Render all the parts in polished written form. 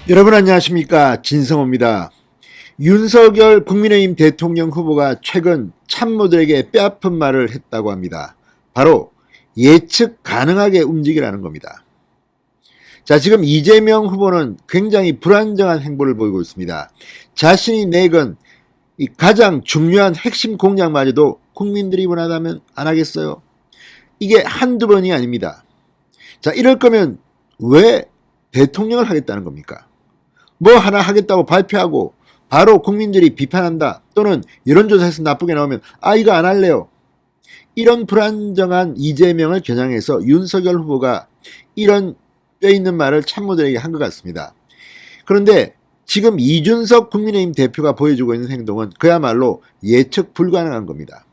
여러분 안녕하십니까, 진성호입니다. 윤석열 국민의힘 대통령 후보가 최근 참모들에게 뼈아픈 말을 했다고 합니다. 바로 예측 가능하게 움직이라는 겁니다. 자, 지금 이재명 후보는 굉장히 불안정한 행보를 보이고 있습니다. 자신이 내건 이 가장 중요한 핵심 공약마저도 국민들이 원하다면 안 하겠어요? 이게 한두 번이 아닙니다. 자, 이럴 거면 왜 대통령을 하겠다는 겁니까? 뭐 하나 하겠다고 발표하고 바로 국민들이 비판한다, 또는 여론조사에서 나쁘게 나오면 이거 안 할래요. 이런 불안정한 이재명을 겨냥해서 윤석열 후보가 이런 뼈있는 말을 참모들에게 한 것 같습니다. 그런데 지금 이준석 국민의힘 대표가 보여주고 있는 행동은 그야말로 예측 불가능한 겁니다.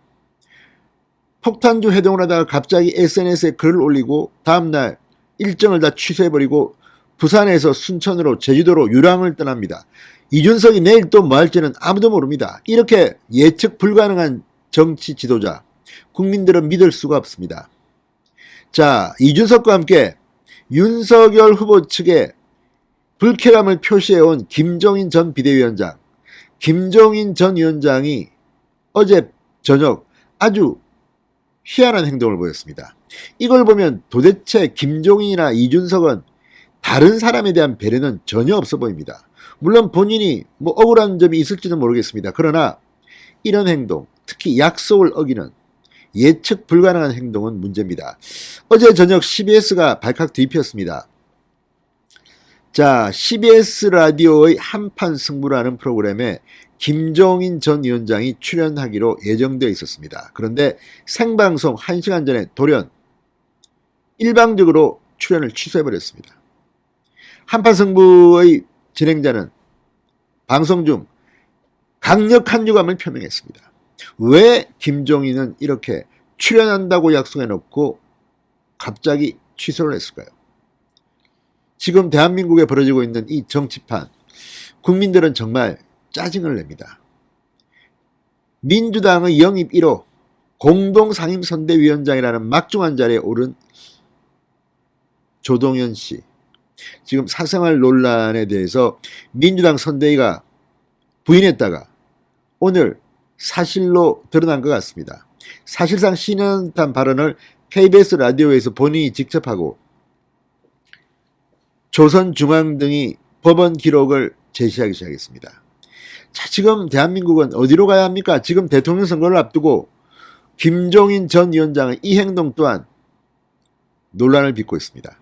폭탄주 회동을 하다가 갑자기 SNS에 글을 올리고 다음날 일정을 다 취소해버리고 부산에서 순천으로 제주도로 유랑을 떠납니다. 이준석이 내일 또 뭐 할지는 아무도 모릅니다. 이렇게 예측 불가능한 정치 지도자, 국민들은 믿을 수가 없습니다. 자, 이준석과 함께 윤석열 후보 측에 불쾌감을 표시해온 김종인 전 비대위원장, 김종인 전 위원장이 어제 저녁 아주 희한한 행동을 보였습니다. 이걸 보면 도대체 김종인이나 이준석은 다른 사람에 대한 배려는 전혀 없어 보입니다. 물론 본인이 뭐 억울한 점이 있을지는 모르겠습니다. 그러나 이런 행동, 특히 약속을 어기는 예측 불가능한 행동은 문제입니다. 어제 저녁 CBS가 발칵 뒤집혔습니다. 자, CBS 라디오의 한판 승부라는 프로그램에 김종인 전 위원장이 출연하기로 예정되어 있었습니다. 그런데 생방송 1시간 전에 돌연 일방적으로 출연을 취소해버렸습니다. 한판 승부의 진행자는 방송 중 강력한 유감을 표명했습니다. 왜 김종인은 이렇게 출연한다고 약속해놓고 갑자기 취소를 했을까요? 지금 대한민국에 벌어지고 있는 이 정치판, 국민들은 정말 짜증을 냅니다. 민주당의 영입 1호 공동상임선대위원장이라는 막중한 자리에 오른 조동연 씨, 지금 사생활 논란에 대해서 민주당 선대위가 부인했다가 오늘 사실로 드러난 것 같습니다. 사실상 신연탄 발언을 KBS 라디오에서 본인이 직접 하고 조선중앙 등이 법원 기록을 제시하기 시작했습니다. 자, 지금 대한민국은 어디로 가야 합니까? 지금 대통령 선거를 앞두고 김종인 전 위원장의 이 행동 또한 논란을 빚고 있습니다.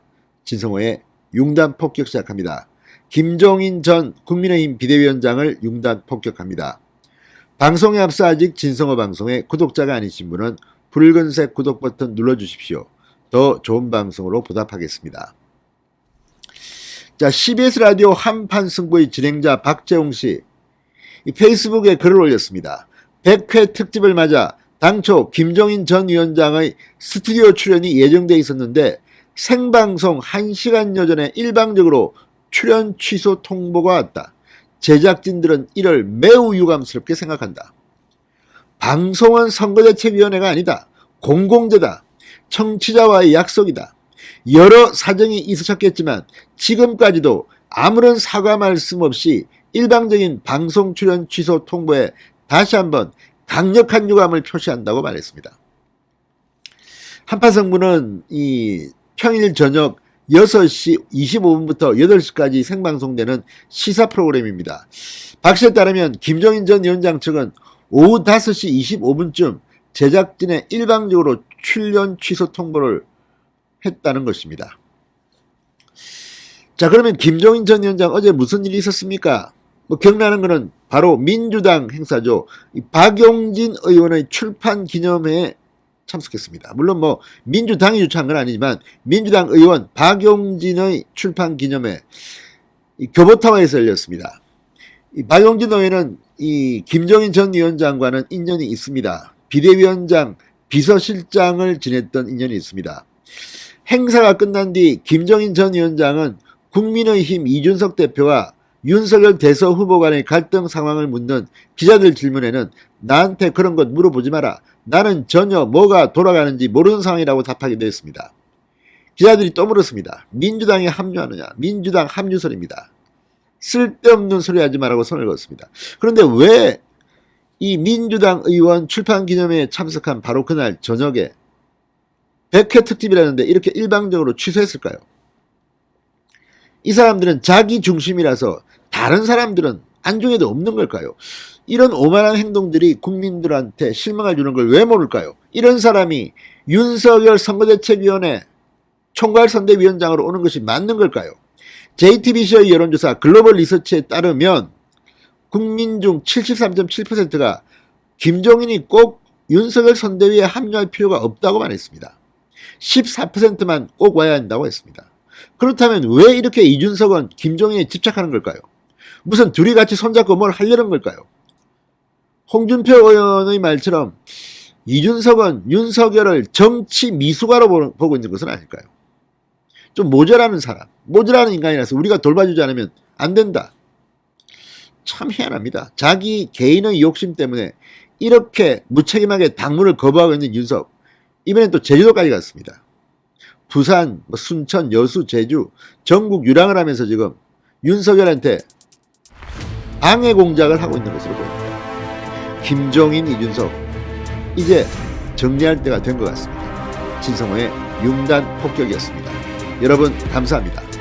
진성호의 융단 폭격 시작합니다. 김종인 전 국민의힘 비대위원장을 융단 폭격합니다. 방송에 앞서 아직 진성호 방송의 구독자가 아니신 분은 붉은색 구독 버튼 눌러주십시오. 더 좋은 방송으로 보답하겠습니다. 자, CBS 라디오 한판 승부의 진행자 박재홍 씨, 이 페이스북에 글을 올렸습니다. 100회 특집을 맞아 당초 김종인 전 위원장의 스튜디오 출연이 예정돼 있었는데 생방송 1시간여 전에 일방적으로 출연 취소 통보가 왔다. 제작진들은 이를 매우 유감스럽게 생각한다. 방송은 선거대책위원회가 아니다. 공공재다. 청취자와의 약속이다. 여러 사정이 있으셨겠지만 지금까지도 아무런 사과 말씀 없이 일방적인 방송 출연 취소 통보에 다시 한번 강력한 유감을 표시한다고 말했습니다. 한판승부는 이 평일 저녁 6시 25분부터 8시까지 생방송되는 시사 프로그램입니다. 박 씨에 따르면 김종인 전 위원장 측은 오후 5시 25분쯤 제작진의 일방적으로 출연 취소 통보를 했다는 것입니다. 자, 그러면 김종인 전 위원장 어제 무슨 일이 있었습니까? 기억나는 것은 바로 민주당 행사죠. 박용진 의원의 출판 기념회에 참석했습니다. 물론 민주당이 주최한 건 아니지만 민주당 의원 박용진의 출판 기념회 교보타워에서 열렸습니다. 박용진 의원은 이 김종인 전 위원장과는 인연이 있습니다. 비대위원장, 비서실장을 지냈던 인연이 있습니다. 행사가 끝난 뒤 김종인 전 위원장은 국민의힘 이준석 대표와 윤석열 대선 후보 간의 갈등 상황을 묻는 기자들 질문에는 나한테 그런 것 물어보지 마라. 나는 전혀 뭐가 돌아가는지 모르는 상황이라고 답하기도 했습니다. 기자들이 또 물었습니다. 민주당에 합류하느냐? 민주당 합류설입니다. 쓸데없는 소리 하지 말라고 선을 그었습니다. 그런데 왜 이 민주당 의원 출판 기념회에 참석한 바로 그날 저녁에 100회 특집이라는데 이렇게 일방적으로 취소했을까요? 이 사람들은 자기 중심이라서 다른 사람들은 안중에도 없는 걸까요? 이런 오만한 행동들이 국민들한테 실망을 주는 걸 왜 모를까요? 이런 사람이 윤석열 선거대책위원회 총괄선대위원장으로 오는 것이 맞는 걸까요? JTBC의 여론조사 글로벌 리서치에 따르면 국민 중 73.7%가 김종인이 꼭 윤석열 선대위에 합류할 필요가 없다고 말했습니다. 14%만 꼭 와야 한다고 했습니다. 그렇다면 왜 이렇게 이준석은 김종인에 집착하는 걸까요? 무슨 둘이 같이 손잡고 뭘 하려는 걸까요? 홍준표 의원의 말처럼 이준석은 윤석열을 정치 미숙아로 보고 있는 것은 아닐까요? 좀 모자라는 사람, 모자라는 인간이라서 우리가 돌봐주지 않으면 안 된다. 참 희한합니다. 자기 개인의 욕심 때문에 이렇게 무책임하게 당무를 거부하고 있는 윤석, 이번엔 또 제주도까지 갔습니다. 부산, 순천, 여수, 제주 전국 유랑을 하면서 지금 윤석열한테 방해 공작을 하고 있는 것으로 보입니다. 김종인, 이준석 이제 정리할 때가 된 것 같습니다. 진성호의 융단 폭격이었습니다. 여러분 감사합니다.